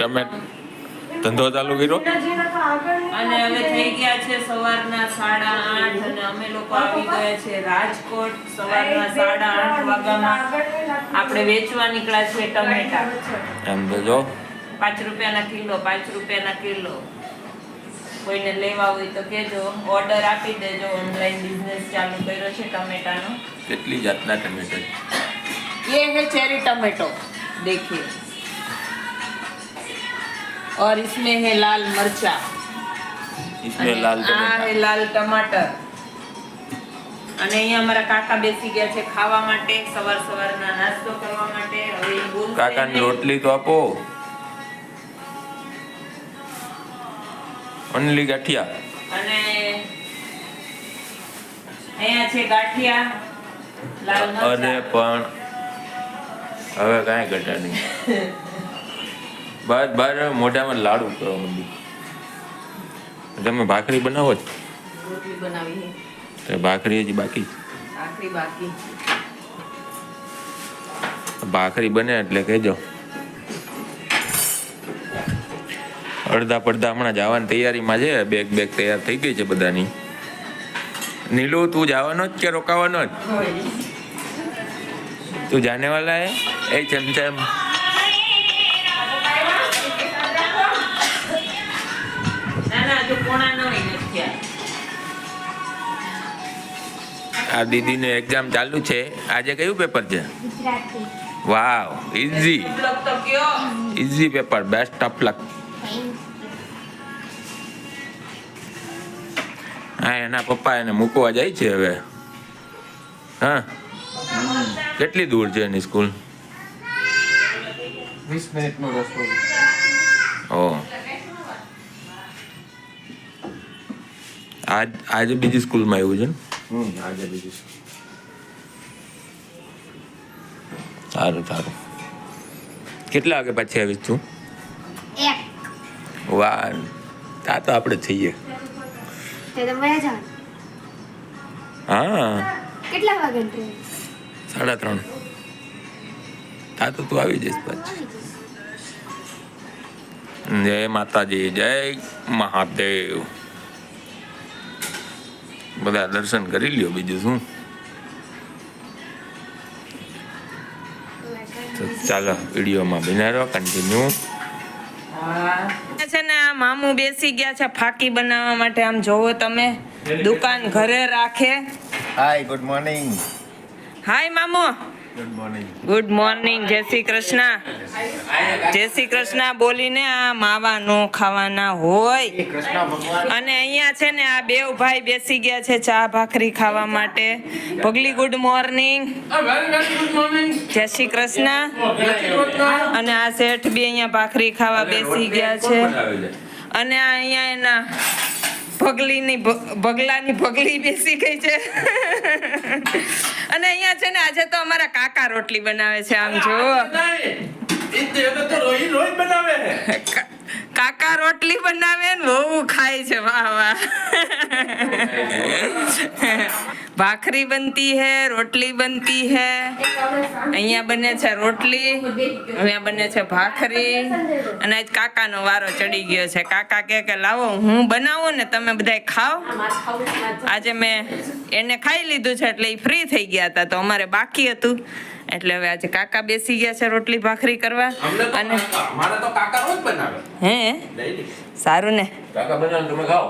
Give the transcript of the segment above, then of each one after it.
તમે ધંધો ચાલુ કર્યો? અને હવે થઈ ગયા છે સવારના 8:30 અને અમે લોકો આવી ગયા છે રાજકોટ સવારના 8:30 વાગ્યામાં. આપણે વેચવા નીકળ્યા છે ટમેટા. એમ તો જો 5 રૂપિયાના કિલો, 5 રૂપિયાના કિલો. કોઈને લેવા હોય તો કેજો, ઓર્ડર આપી દેજો. ઓનલાઈન બિઝનેસ ચાલુ કર્યો છે ટમેટાનો. કેટલી જાતના ટમેટા? ये है चेरी टमाटो, देखिए, और इसमें है लाल मिर्चा, इसमें लाल आ है लाल टमाटर. અને અહીંયા અમારા કાકા બેસી ગયા છે ખાવા માટે, સવારના નાસ્તો કરવા માટે. હવે એ બોલશે કાકાની રોટલી તો આપો. ઓનલી ગાંઠિયા. અને અહીંયા છે ગાંઠિયા લાલ મરચાં. અરે પણ હવે કાંઈ ઘટા નહીં. બાર મોઢામાં લાડુ કરવા માંડી. તમે ભાખરી બનાવો જ? રોટલી બનાવી તો ભાખરી હજી બાકી? આખરી બાકી. ભાખરી બને એટલે કહેજો. અડધા પડધા હમણાં જવાની તૈયારીમાં છે. બેગ તૈયાર થઈ ગઈ છે બધાની. નીલુ તું જવાનો જ કે રોકાવાનો જ? તું જાને વાલા હે? એ ચમચમ આ દીદીને એક્ઝામ ચાલુ છે. આજે કયું પેપર છે? Gujarati. Wow, easy paper. Best of luck. હા, એના પપ્પા એને મૂકવા જાય છે હવે. હા, કેટલી દૂર છે એની સ્કૂલ? 20 મિનિટનો રસ્તો છે. ઓ, આજે બીજી સ્કૂલમાં આવ્યું છે ને? આજે બીજી સારું. કેટલા વાગે પાછી આવીશ તું? 1. વાહ, તા તો આપણે થઈએ. તે તો વયા જાવ. હા, કેટલા વાગે ટ્રેન? 3:30. તા તો તું આવી જઈશ પાછી. જય માતાજી, જય મહાદેવ. બધા દર્શન કરી લ્યો, બીજું શું. તો ચાલો વિડીયોમાં બન્યા રહો, કન્ટિન્યુ. છે ને આ મામુ બેસી ગયા છે ફાકી બનાવવા માટે. આમ જોવો તમે, દુકાન ઘરે રાખે. Hi, good morning. હાય મામુ. Good morning. Good morning. જય શ્રી કૃષ્ણ. જય શ્રી કૃષ્ણ બોલીને આ માવા નો ખાવાના હોય. કૃષ્ણ ભગવાન. અને અહીંયા છે ને આ બેવ ભાઈ બેસી ગયા છે ચા ભાખરી ખાવા માટે. પગલી ગુડ મોર્નિંગ. જય શ્રી કૃષ્ણ. અને આ શેઠ બી અહીંયા ભાખરી ખાવા બેસી ગયા છે. અને આ અહીંયા એના ભગલાની ભગલી બેસી ગઈ છે. અને અહીંયા છે ને આજે તો અમારા કાકા રોટલી બનાવે છે. આમ જો કાકા રોટલી બનાવે ને બહુ ખાય છે. વાહ વાહ. ભાખરી બનતી હે, રોટલી બનતી હે. અહીંયા બને છે રોટલી, અહીંયા બને છે ભાખરી. અને આજ કાકાનો વારો ચડી ગયો છે. કાકા કે લાવો હું બનાવું ને તમે બધા ખાઓ. આજે મેં એને ખાઈ લીધું છે એટલે એ ફ્રી થઈ ગયા હતા, તો અમારે બાકી હતું. એટલે હવે આજે કાકા બેસી ગયા છે રોટલી ભાખરી કરવા. અને મારા તો કાકા રોજ બનાવે. હે સારું ને. કાકા બનાવે તમે ખાઓ.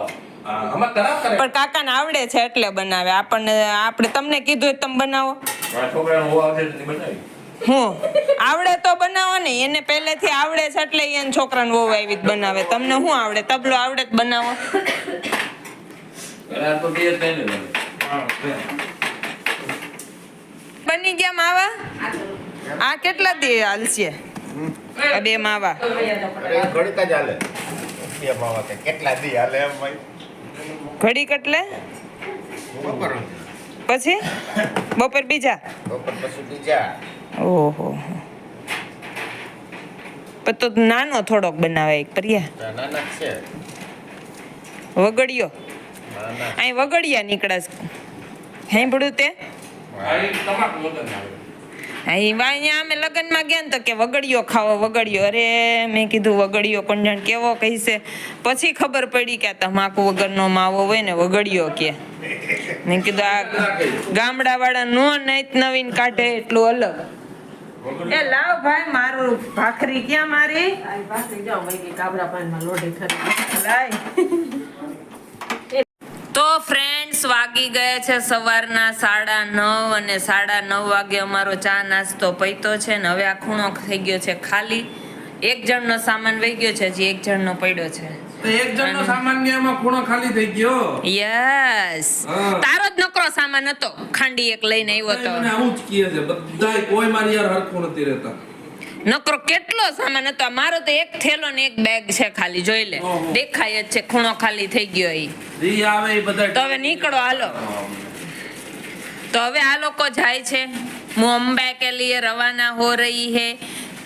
પણ કાકાને આવડે છે એટલે બનાવે. આપણે તમને કીધું તમે બનાવો. મારા છોકરાનો હોવા આવશે એટલે બનાવી. હું આવડે તો બનાવો ને. એને પહેલેથી આવડે છે એટલે એને છોકરાને વહુ આવી જ બનાવે. તમને શું આવડે? તબલો આવડે જ બનાવો. તો બે ત્રણ બની ગયા માવા? આ કેટલા દી હાલશે આ બે માવા? ઘડીક જ હાલે. બે માવા કે કેટલા દી હાલે એમ ભાઈ? ઘડીક એટલે બપોર પછી બપોર બીજા? બપોર પછી બીજા. ઓહો, પણ તો નાનો થોડોક બનાવે એક પ્રિયા. નાના છે. વગડિયો નાના. અહીં વગડિયા નીકળે છે. સાંભળ્યું તે? અહીંયા અમે લગ્નમાં ગયા ને તો કે વગડિયો ખાવો વગડિયો. અરે મેં કીધું વગડિયો કોણ જાણે કેવો કહીશે. પછી ખબર પડી કે આ તમાકુ વગરનો માવો હોય ને વગડિયો કે. મેં કીધું આ ગામડાવાળા નો નૈત નવીન કાઢે એટલું અલગ. એ લાવ ભાઈ મારું ભાખરી ક્યાં મારી લાય. તો ફ્રેન્ડ્સ વાગી ગયા છે સવારના 9:30 અને 9:30 વાગે અમારો ચા નાસ્તો પૈતો છે ને હવે આ ખૂણો થઈ ગયો છે ખાલી. એક જણનો સામાન વહી ગયો છે, હજી એક જણનો પડ્યો છે. તો એક જણનો સામાન ને એમાં ખૂણો ખાલી થઈ ગયો. યસ, તારો જ નકરો સામાન હતો. ખાંડી એક લઈને આવ્યો તો. મને આવું જ કહે છે બધાય, કોઈ મારી યાર હરખું નથી રહેતા. નકરો કેટલો સામાન હતો. મારો તો એક થેલો ને એક બેગ છે ખાલી, જોઈ લે. દેખાય જ છે ખૂણો ખાલી થઈ ગયો. ઈ આવે ઈ બધા તો હવે નીકળો હાલો. तो હવે આ લોકો જાય છે मुंबई के लिए रवाना हो रही है।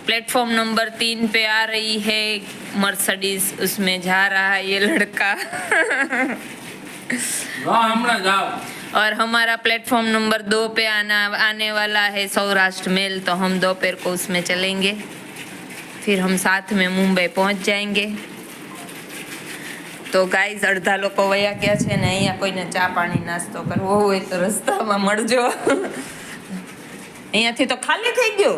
प्लेटफॉर्म नंबर 3 पे आ रही है मर्सिडीज, उसमें जा रहा है ये लड़का हमारा जाओ। और हमारा प्लेटफॉर्म नंबर 2 पे आने वाला है सौराष्ट्र मेल, तो हम दोपहर को उसमें चलेंगे, फिर हम साथ में मुंबई पहुंच जाएंगे। तो गाइस અડધા લોકો વયા ગયા છે ને અહીંયા કોઈને ચા પાણી નાસ્તો કરવો હોય તો રસ્તામાં મળજો। અહીંયાથી તો ખાલી થઈ ગયો।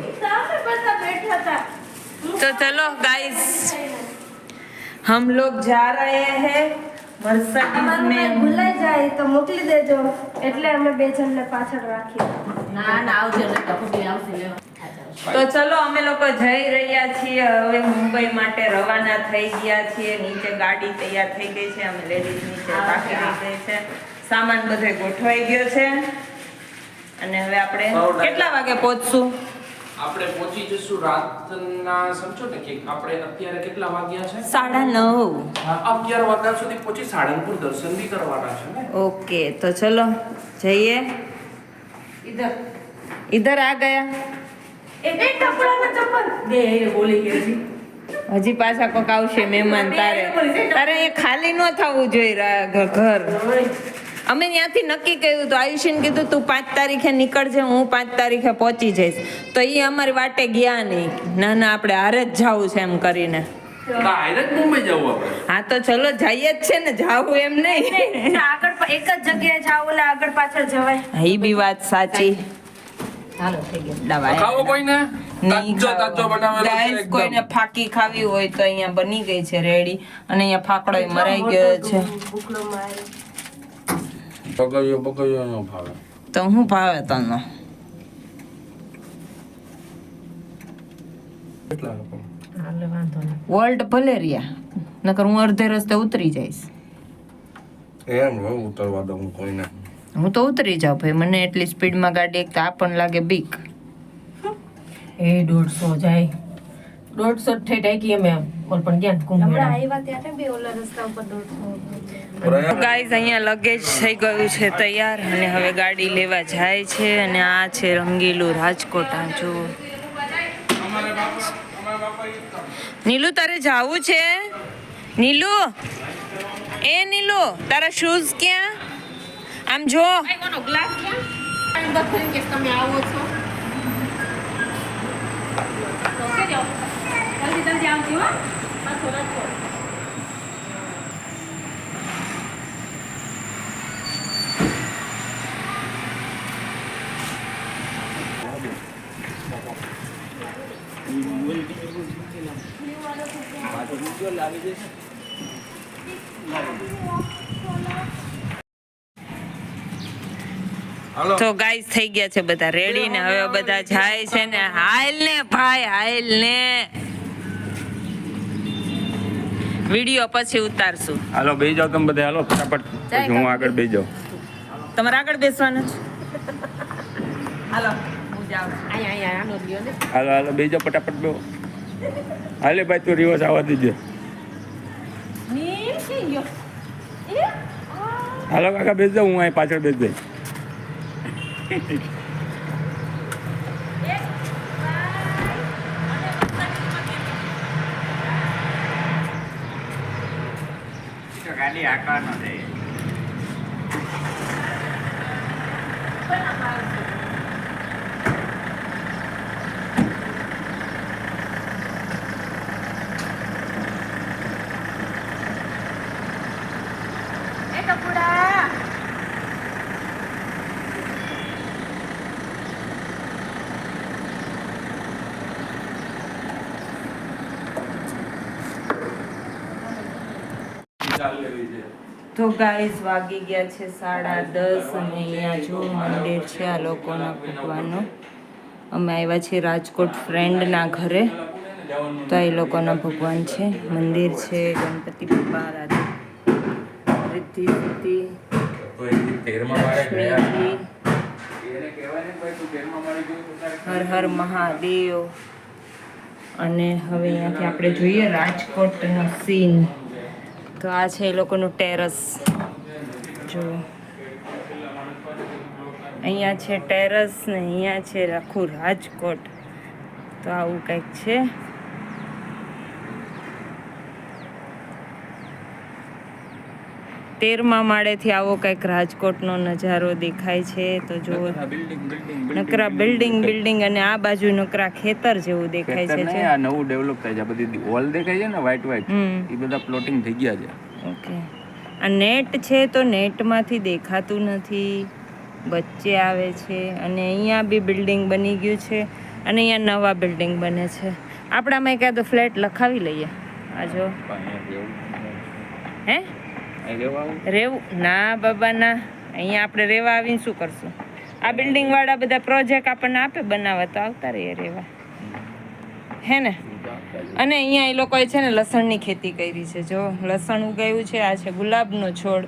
तो चलो गाइस हम लोग जा रहे हैं मर्सिडीज में। ભૂલાઈ જાય તો મોકલી દેજો, એટલે અમે બે જણને પાછળ રાખીએ। ના ના આવજો ને કપડી આવશે લેવા। તો ચલો અમે લોકો જઈ રહ્યા છીએ હવે મુંબઈ માટે રવાના થઈ ગયા છીએ। નીચે ગાડી તૈયાર થઈ ગઈ છે, અમે લેડીઝ નીચે બાકી રહી ગઈ છે, સામાન બધો ગોઠવાઈ ગયો છે અને હવે આપણે કેટલા વાગે પહોંચશું? આપણે પહોંચી જશું રાતના, સમજો ને કે આપણે અત્યારે કેટલા વાગ્યા છે? 9:30। 11 વાગ્યા સુધી પહોંચી સાળંગપુર દર્શન બી કરવાના છે ને। ओके तो चलो જઈએ। इधर आ ગયા। હજી પાછા કોક આવશે મહેમાન, તારે એ ખાલી ન થવું જોઈએ ઘર। અમે ત્યાંથી નક્કી કર્યું તો આયુષીને કીધું તું 5 તારીખે નીકળજે, હું 5 તારીખે પહોંચી જઈશ, તો એ અમારી વાટે ગયા નહીં। ના ના આપણે હારે જ જવું છે એમ કરીને। ડાયરેક્ટ મુંબઈ જવું આપણે? હા તો ચલો જઈએ જ છે ને, જાવું એમ નહીં, આગળ એક જ જગ્યાએ જાવ એટલે આગળ પાછળ જવાય। હા એ બી વાત સાચી। હાલો થઈ ગયો। દવાઈ ખાવો કોઈને? નહીં તાજો બનાવેલો છે ગાઈસ, એકદમ। કોઈને ફાકી ખાવી હોય તો અહીંયા બની ગઈ છે રેડી, અને અહીંયા ફાકડો મરાઈ ગયો છે। બગડ્યો ન ભાવે તો હું ભાવે તને? કેટલા લોકો? હાલે વાંધો નહીં। વોલ્ટ ભલે રહ્યા, નકર હું અડધે રસ્તે ઉતરી જઈશ। એમ ન ઉતરવા દઉં કોઈને। હું તો ઉતરી જાઉં ભાઈ, મને એટલી સ્પીડમાં ગાડી એક તો આપણને લાગે બીક। એ 150 જાય, 150 ઠેઠ આકી અમે ઓલ પણ ગયા કુંભમેળા। આવ્યા ત્યારે બે ઓલા રસ્તા ઉપર 150। ગાઈઝ અહીંયા લગેજ થઈ ગયું છે તૈયાર, અને હવે ગાડી લેવા જાય છે, અને આ છે રંગીલું રાજકોટ। આ જો નીલુ તારે જાવું છે? નીલુ, એ નીલુ તારા શૂઝ ક્યાં? આમ જો ગ્લાસ ક્યાં અંદર ફરી કે તમે આવો છો તો કે જાઓ, જલ્દી જલ્દી આવજો હો, પાછો રાખો। તો ગાઈસ થઈ ગયા છે બધા રેડી ને હવે બધા જાય છે ને। હાલ ને ભાઈ હાલ ને, વિડિયો પછી ઉતારશું। હાલો બેસી જાઓ તમે બધા, હાલો ફટાફટ, પછી હું આગળ બેસી જાઉં। તમારે આગળ બેસવાનું છે? હાલો હું જાઉં। અહીંયા આનો લ્યો ને। હાલો હાલો બેસી જાઓ ફટાફટ બેહો। હાલે ભાઈ તું રિવર્સ આવવા દીધે। નીલ કે ગયો હાલો કાકા બેસી જાઓ, હું અહીં પાછળ બેસી જઈશ। ગાડી આકાર ન દે। તો ગાઈસ વાગી ગયા છે 10:30 અને અહીંયા જો મંદિર છે આ લોકોના ભગવાનનું. અમે આવ્યા છીએ રાજકોટ ફ્રેન્ડના ઘરે, તો એ લોકોના ભગવાન છે. મંદિર છે, ગણપતિ બાપા, રાધા રિદ્ધિ સિદ્ધિ, લક્ષ્મીજી, હર હર મહાદેવ. અને હવે અહીંયાથી આપણે જોઈએ રાજકોટનો સીન. તો આ છે એ લોકોનું ટેરસ. જો અહીંયા છે ટેરસ ને અહીંયા છે આખું રાજકોટ. તો આવું કંઈક છે. તેરમા માળેથી આવો કંઈક રાજકોટનો નજારો દેખાય છે. તો જો નકરા બિલ્ડિંગ અને આ બાજુ નકરા ખેતર જેવું દેખાય છે. આ નવું ડેવલપ થાય છે. બધી વોલ દેખાય છે ને વ્હાઈટ એ બધા પ્લોટિંગ થઈ ગયા છે. ઓકે. આ નેટ છે તો નેટમાંથી દેખાતું નથી, વચ્ચે આવે છે. અને અહીંયા બી બિલ્ડિંગ બની ગયું છે અને અહીંયા નવા બિલ્ડિંગ બને છે. આપણામાં એકાદો ફ્લેટ લખાવી લઈએ. આ જો હે રેવું ના બાબા ના, અહીંયા આપણે રેવા આવીને શું કરશું? આ બિલ્ડિંગ વાળા બધા પ્રોજેક્ટ આપણને આપે બનાવવા, તો આવતા રહીએ રેવા, હે ને? અને અહીંયા એ લોકોએ છે ને લસણની ખેતી કરી છે. જો લસણ ઉગાવ્યું છે. આ છે ગુલાબનો છોડ.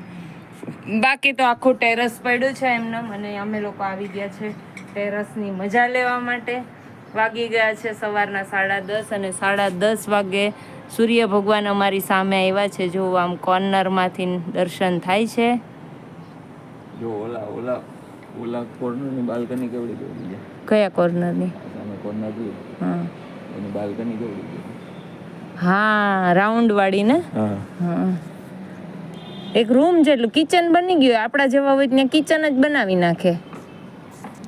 બાકી તો આખું ટેરસ પડ્યું છે એમને. અને અમે લોકો આવી ગયા છે ટેરસની મજા લેવા માટે. વાગી ગયા છે સવારના 10:30 અને 10:30 વાગે સૂર્ય ભગવાન અમારી સામે આવ્યા છે. જો આમ કોર્નરમાંથી દર્શન થાય છે. જો ઓલા કોર્નરની બાલ્કની કેવડી કેવડી છે. કયા કોર્નરની? સામે કોર્નર છે. હા, એની બાલ્કની કેવડી છે. હા, રાઉન્ડ વાળી ને. હા, હા, એક રૂમ જેટલું કિચન બની ગયું. આપણા જેવા હોય ત્યાં કિચન જ બનાવી નાખે.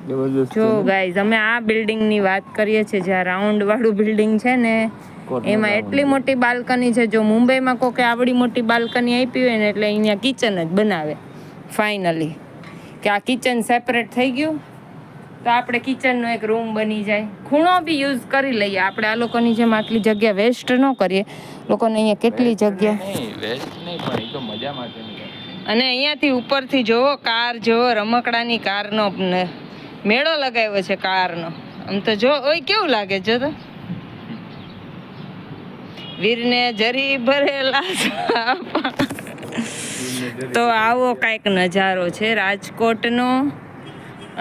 જબરદસ્ત. જો ગાઈઝ, અમે આ બિલ્ડિંગની વાત કરીએ છીએ. જ્યાં રાઉન્ડ વાળું બિલ્ડિંગ છે ને, એમાં એટલી મોટી બાલ્કની છે. જો મુંબઈમાં કોકે આવડી મોટી બાલ્કની આપી હોય ને, એટલે અહીંયા કિચન જ બનાવે ફાઇનલી. કે આ કિચન સેપરેટ થઈ ગયું તો આપણે કિચનનો એક રૂમ બની જાય. ખૂણો બી યુઝ કરી લઈએ આપણે. આ લોકોની જેમ આટલી જગ્યા વેસ્ટ ન કરીએ. લોકોને અહીંયા કેટલી જગ્યા વેસ્ટ નહીં, પણ એ તો મજા માટેની. અને અહીંયાથી ઉપરથી જોવો કાર, જોવો રમકડાની કારનો મેળો લગાવ્યો છે કારનો. આમ તો જો ઓય કેવું લાગે જો તો. વીરને જરી ભરેલા તો આવો કાંઈક નજારો છે રાજકોટનો.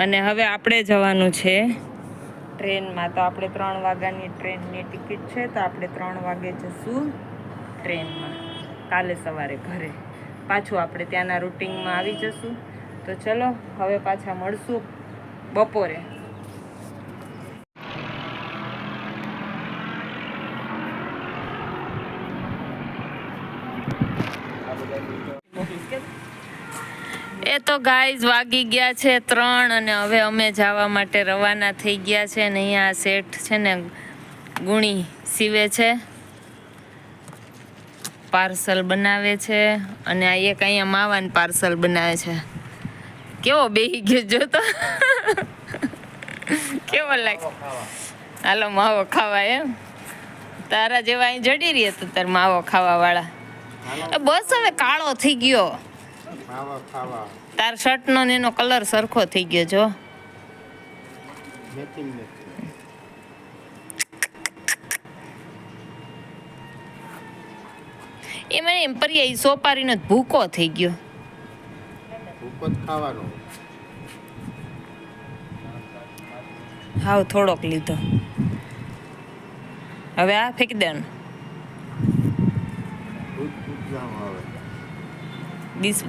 અને હવે આપણે જવાનું છે ટ્રેનમાં. તો આપણે 3 વાગ્યાની ટ્રેનની ટિકિટ છે. તો આપણે 3 વાગે જશું ટ્રેનમાં કાલે સવારે ઘરે. પાછું આપણે ત્યાંના રૂટિનમાં આવી જશું. તો ચલો હવે પાછા મળશું બપોરે. એ તો ગાઈઝ વાગી ગયા છે 3 અને હવે અમે જવા માટે રવાના થઈ ગયા છે. અને અહીંયા શેઠ છે ને ગુણી સીવે છે, પાર્સલ બનાવે છે. અને આ એક અહીંયા માવાનું પાર્સલ બનાવે છે. કેવો બેહી ગયો જો તો. કેવો લાગે? હાલો માવો ખાવા એમ. તારા જેવા અહીં જડી રહી તો તાર માવો ખાવા વાળા. બસ હવે કાળો થઈ ગયો. તાર શર્ટ નો ને એનો કલર સરખો થઈ ગયો જો. એ મને એમ પર્યા સોપારીનો ભૂકો થઈ ગયો. હાવ થોડોક લીધો. હવે આ ફેંકી દેવાનું.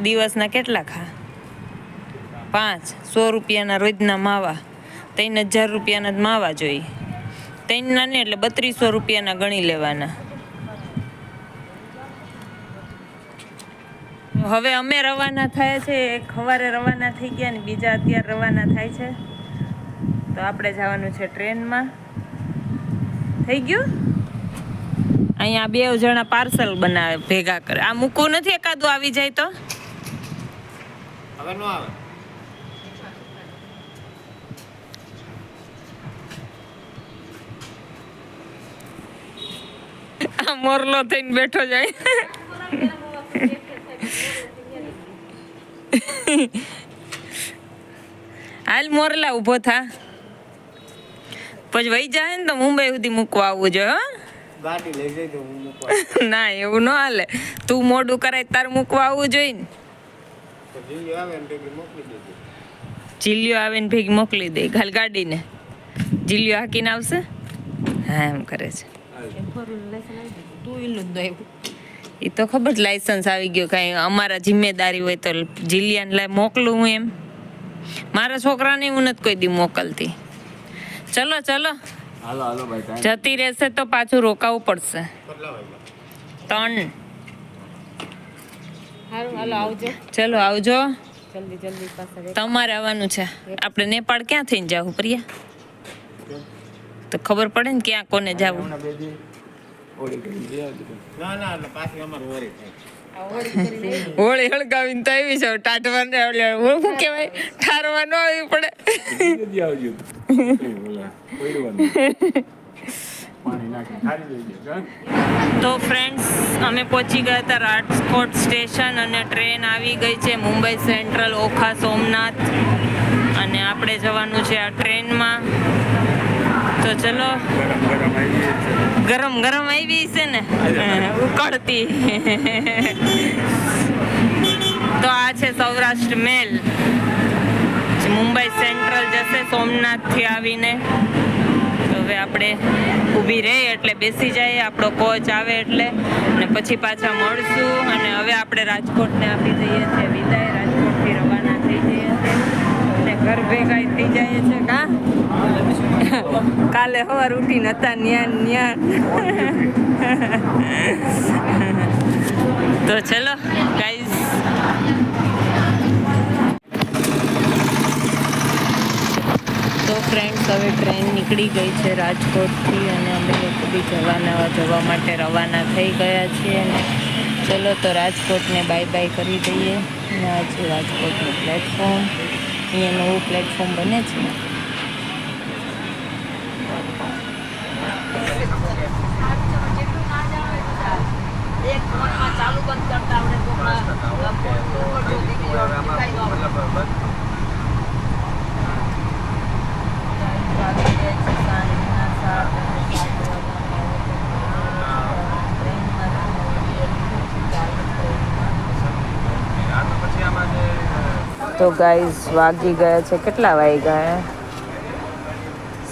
દિવસના કેટલા ખા? 5 100 રૂપિયાના રોજના માવા. 3000 રૂપિયાના જ માવા જોઈએ. 3 ના ને એટલે 3200 રૂપિયાના ગણી લેવાના. હવે અમે રવાના થયા છે. એક સવારે રવાના થઈ ગયા ને બીજા અત્યારે રવાના થાય છે. તો આપણે જવાનું છે ટ્રેનમાં. થઈ ગયું. અહીંયા 2 જણા પાર્સલ બનાવે ભેગા કરે. આ મૂકવું નથી? એકાદું આવી જાય તો હવે નો આવે. આ મોરલો થઈને બેઠો જાય. હાલ મોરલા ઊભો થા, પછી વહી જાય ને તો મુંબઈ સુધી મૂકવા આવવું જોઈએ હો. ગાડી લઈ જઈ તો હું મૂકવા ના એવું ન હાલે, તું મોડું કરાય તાર મૂકવા આવવું જોઈએ ને. તો જીલ્યો આવે ને ભેગી મોકલી દેજો. જીલ્યો આવે ને ભેગી મોકલી દે ખાલી ગાડીને. જીલ્યો હાકીને આવશે. હા એમ કરે છે. એ તો ખબર છે લાયસન્સ આવી ગયું, કાંઈ અમારા જિમ્મેદારી હોય તો જીલિયાને લાય મોકલું હું એમ. મારા છોકરાને હું નથી કોઈ દી મોકલતી. ચલો ચલો હાલો હાલો ભાઈ જતી રહેશે તો પાછું રોકાવું પડશે. કેટલા વાગ્યા? 3. હારું હાલો આવજો, ચલો આવજો. જલ્દી જલ્દી પાછા. તમારે આવવાનું છે. આપણે નેપાળ ક્યાં થઈને જાવું પ્રિયા? તો ખબર પડે ને ક્યાં કોને જાવું. ના ના એટલે પાછી અમારે ઓરી થાય. હોળી હળગાવીને તો આવી છે ટાટવાને શું કહેવાય ઠારવા ન આવી પડે. તો ફ્રેન્ડ્સ અમે પહોંચી ગયા હતા રાજકોટ સ્ટેશન અને ટ્રેન આવી ગઈ છે મુંબઈ સેન્ટ્રલ ઓખા સોમનાથ અને આપણે જવાનું છે આ ટ્રેનમાં. તો ચલો ગરમ ગરમ આવી છે ને ઉકળતી. તો આ છે સૌરાષ્ટ્ર મેલ, મુંબઈ સેન્ટ્રલ જશે સોમનાથથી આવીને. હવે આપણે ઊભી રહી એટલે બેસી જાય, આપણો કોચ આવે એટલે, અને પછી પાછા મળશું. અને હવે આપણે રાજકોટને આપી દઈએ છીએ વિદાય, રાજકોટથી રવાના થઈ જઈએ છીએ અને ઘર ભેગા થઈ જાય છે. કા કાલે સવાર ઉઠીને હતા ન્યા. તો ચલો ગાઈઝ, તો ફ્રેન્ડ્સ હવે ટ્રેન નીકળી ગઈ છે રાજકોટથી અને અમે લોકો બી જવા માટે રવાના થઈ ગયા છીએ. અને ચલો તો રાજકોટને બાય બાય કરી દઈએ. અને આ છે રાજકોટનું પ્લેટફોર્મ, અહીંયા નવું પ્લેટફોર્મ બને છે. તો ગાઈઝ વાગી ગયા છે, કેટલા વાગ્યા?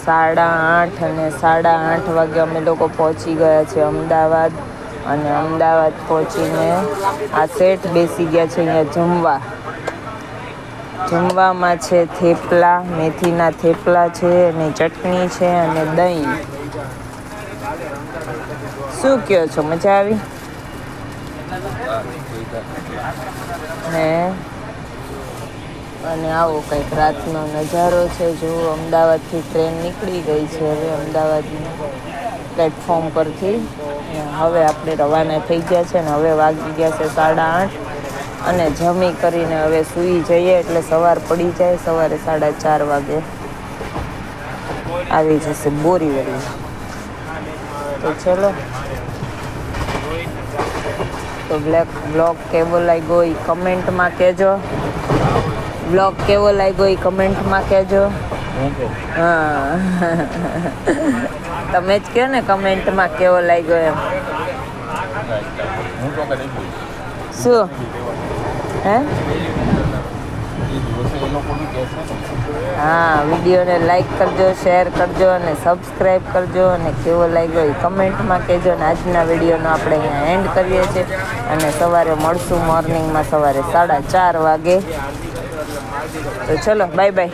8:30. અને 8:30 વાગે અમે લોકો પહોંચી ગયા છે અમદાવાદ. અને અમદાવાદ પહોંચીને આ સેટ બેસી ગયા છે અહીંયા જમવા. જમવામાં છે થેપલા, મેથીના થેપલા છે અને ચટણી છે અને દહીં. શું કહો છો, મજા આવી? અને આવો કંઈક રાતનો નજારો છે. જો અમદાવાદથી ટ્રેન નીકળી ગઈ છે હવે અમદાવાદની પ્લેટફોર્મ પરથી. હવે આપણે રવાના થઈ ગયા છે ને હવે વાગી ગયા છે 8:30. અને જમી કરીને હવે સૂઈ જઈએ એટલે સવાર પડી જાય. સવારે 4:30 વાગે આવી જશે બોરીવલી. તો ચલો, તો બ્લોગ કેવો લાગ્યો એ કમેન્ટમાં કહેજો. બ્લોગ કેવો લાગ્યો એ કમેન્ટમાં કહેજો. હા તમે જ કહો ને કમેન્ટમાં કેવો લાગ્યો એમ. શું હે? હા, વિડીયોને લાઈક કરજો, શેર કરજો અને સબસ્ક્રાઈબ કરજો. અને કેવો લાગ્યો એ કમેન્ટમાં કહેજો. અને આજના વિડીયોનો આપણે અહીંયા એન્ડ કરીએ છીએ અને સવારે મળશું મોર્નિંગમાં સવારે 4:30 વાગે. તો ચલો બાય બાય.